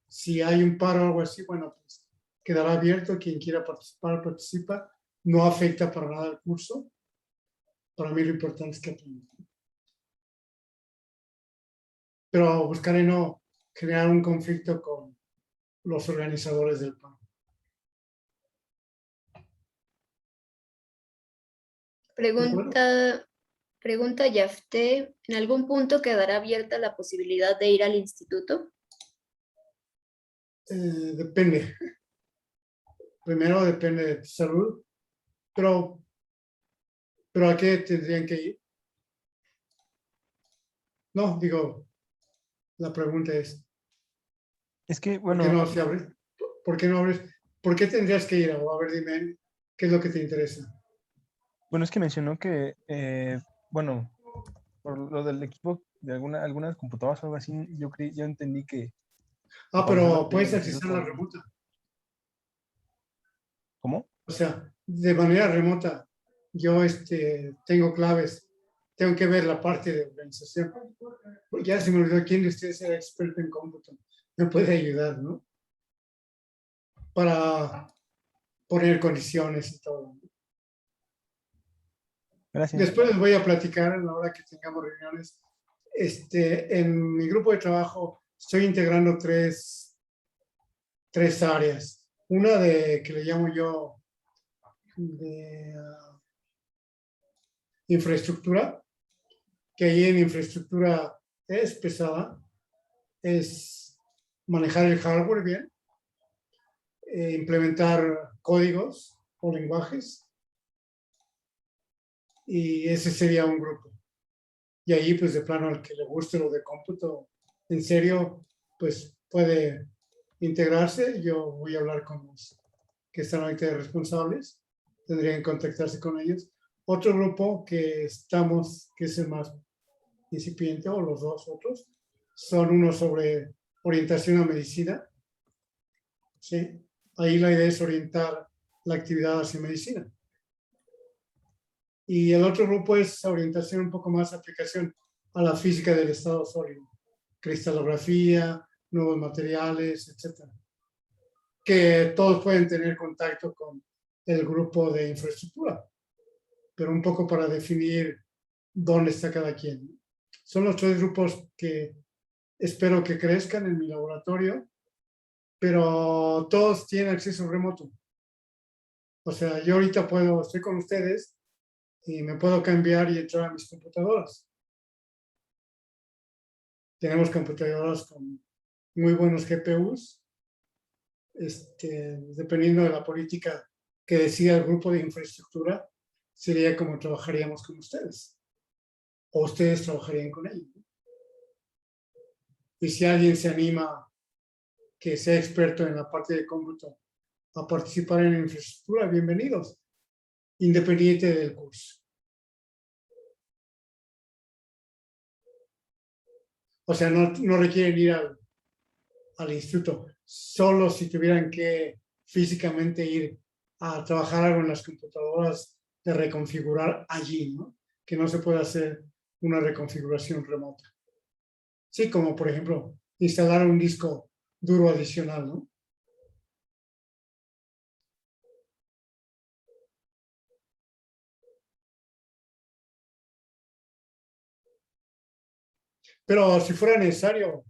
Si hay un paro o algo así, bueno, pues quedará abierto. Quien quiera participar, participa. No afecta para nada el curso. Para mí lo importante es que aprendan. Pero buscaré no generar un conflicto con los organizadores del paro. Pregunta Yafté, ¿en algún punto quedará abierta la posibilidad de ir al instituto? Depende. Primero depende de tu salud, pero ¿a qué tendrían que ir? No, digo, la pregunta es, Es que, ¿por bueno, qué no se abre? ¿Por qué no abres? ¿Por qué tendrías que ir? A ver, dime, ¿qué es lo que te interesa? bueno, es que mencionó que, bueno, por lo del equipo de algunas computadoras o algo así, yo entendí que para hacerlo Pero aquí en puedes el acceder a la instituto, remota. ¿cómo? O sea, de manera remota yo tengo claves, tengo que ver la parte de organización. Ya se me olvidó quién de ustedes era experto en cómputo. Me puede ayudar, ¿no? Para poner condiciones y todo. Gracias. Después les voy a platicar a la hora que tengamos reuniones. En mi grupo de trabajo estoy integrando tres áreas. Una que le llamo yo de infraestructura, que ahí en infraestructura es pesada, es manejar el hardware bien, implementar códigos o lenguajes, y ese sería un grupo. Y ahí, pues, de plano, al que le guste lo de cómputo, en serio, pues, puede integrarse. Yo voy a hablar con los que están ahorita responsables. Tendrían que contactarse con ellos. Otro grupo que es el más incipiente, o los dos otros, son uno sobre orientación a medicina. ¿Sí? Ahí la idea es orientar la actividad hacia medicina. Y el otro grupo es orientación un poco más aplicación a la física del estado sólido, cristalografía, nuevos materiales, etcétera. Que todos pueden tener contacto con el grupo de infraestructura, pero un poco para definir dónde está cada quien. Son los tres grupos que espero que crezcan en mi laboratorio, pero todos tienen acceso remoto. O sea, yo ahorita estoy con ustedes y me puedo cambiar y entrar a mis computadoras. Tenemos computadoras con muy buenos GPUs, dependiendo de la política que decida el grupo de infraestructura, sería como trabajaríamos con ustedes, o ustedes trabajarían con ellos. Y si alguien se anima, que sea experto en la parte de cómputo, a participar en la infraestructura, bienvenidos, independiente del curso. O sea, no requieren ir al instituto, solo si tuvieran que físicamente ir a trabajar algo en las computadoras de reconfigurar allí, ¿no? Que no se puede hacer una reconfiguración remota. Sí, como por ejemplo, instalar un disco duro adicional, ¿no? Pero si fuera necesario,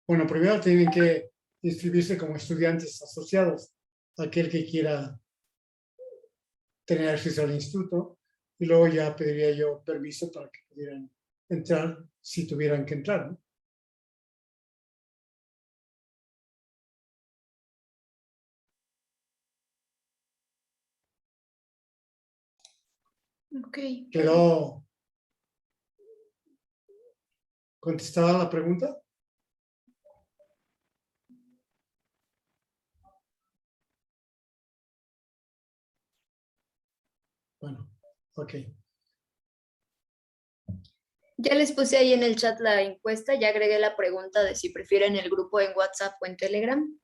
bueno, primero tienen que inscribirse como estudiantes asociados, aquel que quiera tener acceso al instituto, y luego ya pediría yo permiso para que pudieran entrar si tuvieran que entrar, ¿no? Ok. ¿Quedó contestada la pregunta? Bueno, ok. Ya les puse ahí en el chat la encuesta, ya agregué la pregunta de si prefieren el grupo en WhatsApp o en Telegram.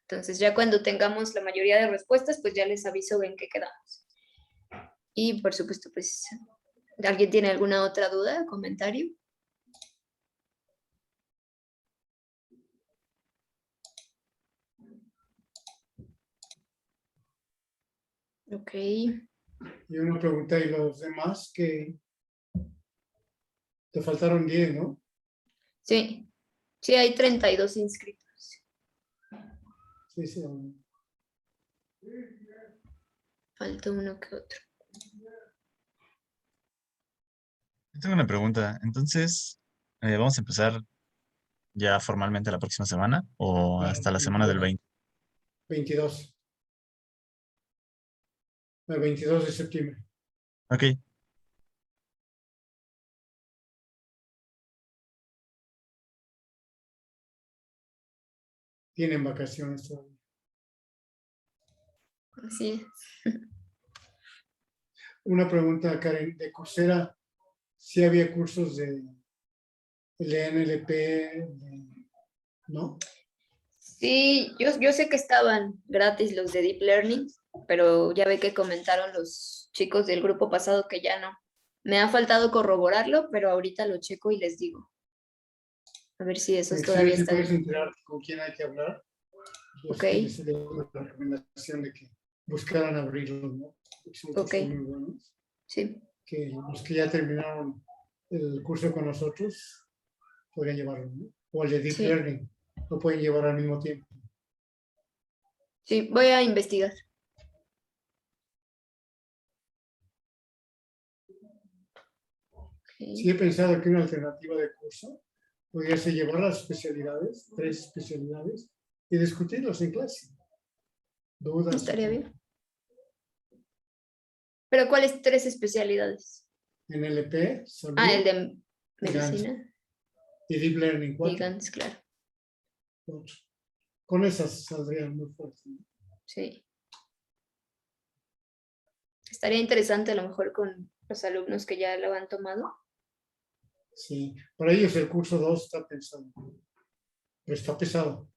Entonces ya cuando tengamos la mayoría de respuestas, pues ya les aviso en qué quedamos. Y por supuesto, pues, ¿alguien tiene alguna otra duda, comentario? Ok. Y una pregunta, y los demás que te faltaron 10, ¿no? Sí, sí, hay 32 inscritos. Sí, sí. Falta uno que otro. Yo tengo una pregunta. Entonces, ¿vamos a empezar ya formalmente la próxima semana o Claro, hasta la semana del 20? 22. El 22 de septiembre. Ok, Tienen vacaciones todavía. Así es. Una pregunta, Karen, de Coursera, ¿sí había cursos de NLP, ¿no? Sí, yo sé que estaban gratis los de Deep Learning, pero ya ve que comentaron los chicos del grupo pasado que ya no. Me ha faltado corroborarlo, pero ahorita lo checo y les digo. A ver si esos todavía Si están. puedes enterar con quién hay que hablar. Pues, Ok. que sería la recomendación de que buscaran abrirlos, ¿no? Porque son Ok. cursos muy buenos. Sí, Que los que ya terminaron el curso con nosotros podrían llevarlo, ¿no? O el de Deep Sí. Learning, lo pueden llevar al mismo tiempo. sí, voy a investigar. Sí he pensado que una alternativa de curso podría ser llevar las especialidades, 3 especialidades, y discutirlos en clase. Dudas. Estaría bien. ¿Pero cuáles 3 especialidades? NLP, salud Ah, el de y GANS. medicina Y Deep Learning y 4. GANS, claro. Con esas saldrían muy fuertes, ¿no? Sí. Estaría interesante a lo mejor con los alumnos que ya lo han tomado. Sí, para ellos el curso 2 está pensado, pero está pesado.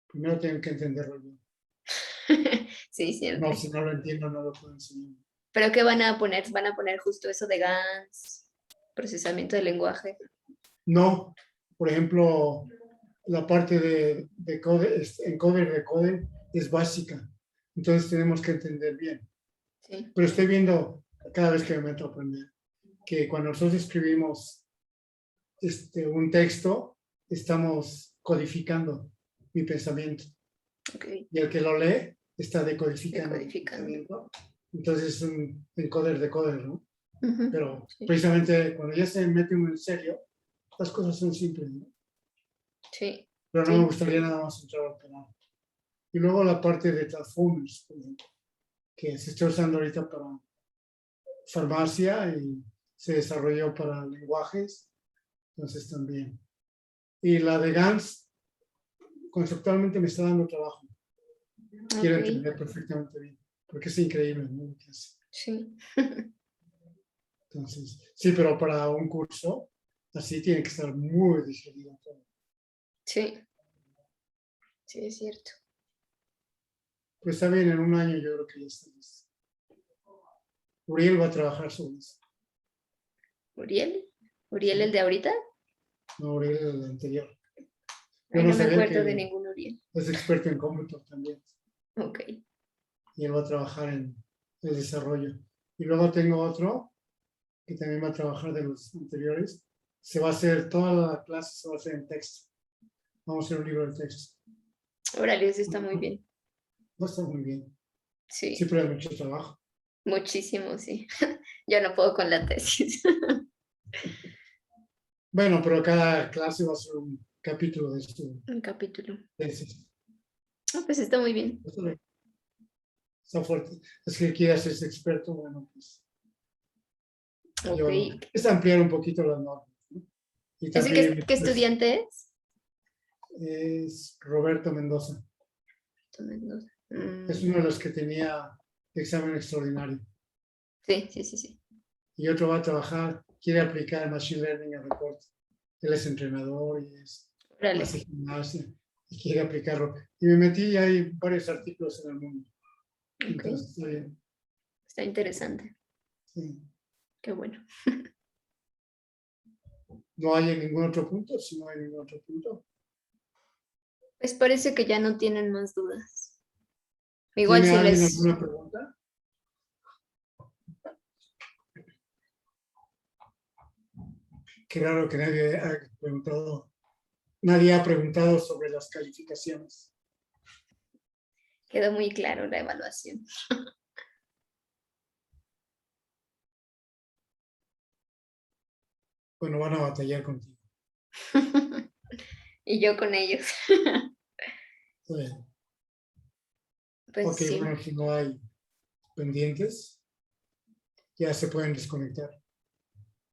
Primero tienen que entenderlo bien. Sí, siempre. No, si no lo entiendo, no lo puedo enseñar. ¿Pero qué van a poner? ¿Van a poner justo eso de GANS, procesamiento de lenguaje? No, por ejemplo, la parte de encoder, decoder es básica. Entonces tenemos que entender bien. Sí, Pero estoy viendo cada vez que me meto a aprender que cuando nosotros escribimos un texto, estamos codificando mi pensamiento. ok. Y el que lo lee está decodificando mi Decodificando. pensamiento. Entonces es un encoder, decoder, ¿no? Ujú, Pero sí. precisamente cuando ya se mete uno en serio, las cosas son simples, ¿no? Sí, Pero no sí. me gustaría nada más entrar al penal. Y luego la parte de transformers, por ejemplo, que se está usando ahorita para farmacia y se desarrolló para lenguajes, entonces también. Y la de GANS, conceptualmente me está dando trabajo. Quiero Ok, entender perfectamente bien, porque es increíble, ¿no? Lo que hace. sí. Entonces, sí, pero para un curso, así tiene que estar muy digerido todo. Sí, sí, es cierto. Pues está bien, en un año yo creo que ya está listo. Uriel va a trabajar sobre eso. ¿Uriel? ¿Uriel el de ahorita? No, Uriel es el anterior. Yo Ay, no no me sabía acuerdo de que ningún Uriel. es experto en cómputo también. Ok, Y él va a trabajar en el desarrollo. Y luego tengo otro que también va a trabajar de los anteriores. Se va a hacer, toda la clase se va a hacer en texto. Vamos a hacer un libro de texto. órale, eso está muy bien. Va a estar muy bien. Sí, Siempre hay mucho trabajo. muchísimo, sí. Yo no puedo con la tesis. Bueno, pero cada clase va a ser un capítulo de su Un capítulo. tesis. Ah, pues está muy bien. Está fuerte. Es que quiere hacerse experto, bueno, pues yo, Ok. es ampliar un poquito las normas, ¿no? Y ¿Ese también qué estudiante es? es Roberto Mendoza. Mendoza. Es uno de los que tenía examen extraordinario. Sí, sí, sí, sí. Y otro va a trabajar, quiere aplicar Machine Learning al reporte. Él es entrenador y Órale. hace gimnasia y quiere aplicarlo. Y me metí y hay varios artículos en el mundo. Ok. Entonces, Está interesante. sí. Qué bueno. No hay en ningún otro punto, si no hay ningún otro punto. Pues parece que ya no tienen más dudas. Igual ¿Tiene si alguien les... alguna pregunta? Qué raro que nadie ha preguntado sobre las calificaciones. Quedó muy claro la evaluación. Bueno, van a batallar contigo. Y yo con ellos. Está bien. Pues Ok, sí. bueno, si no hay pendientes, ya se pueden desconectar.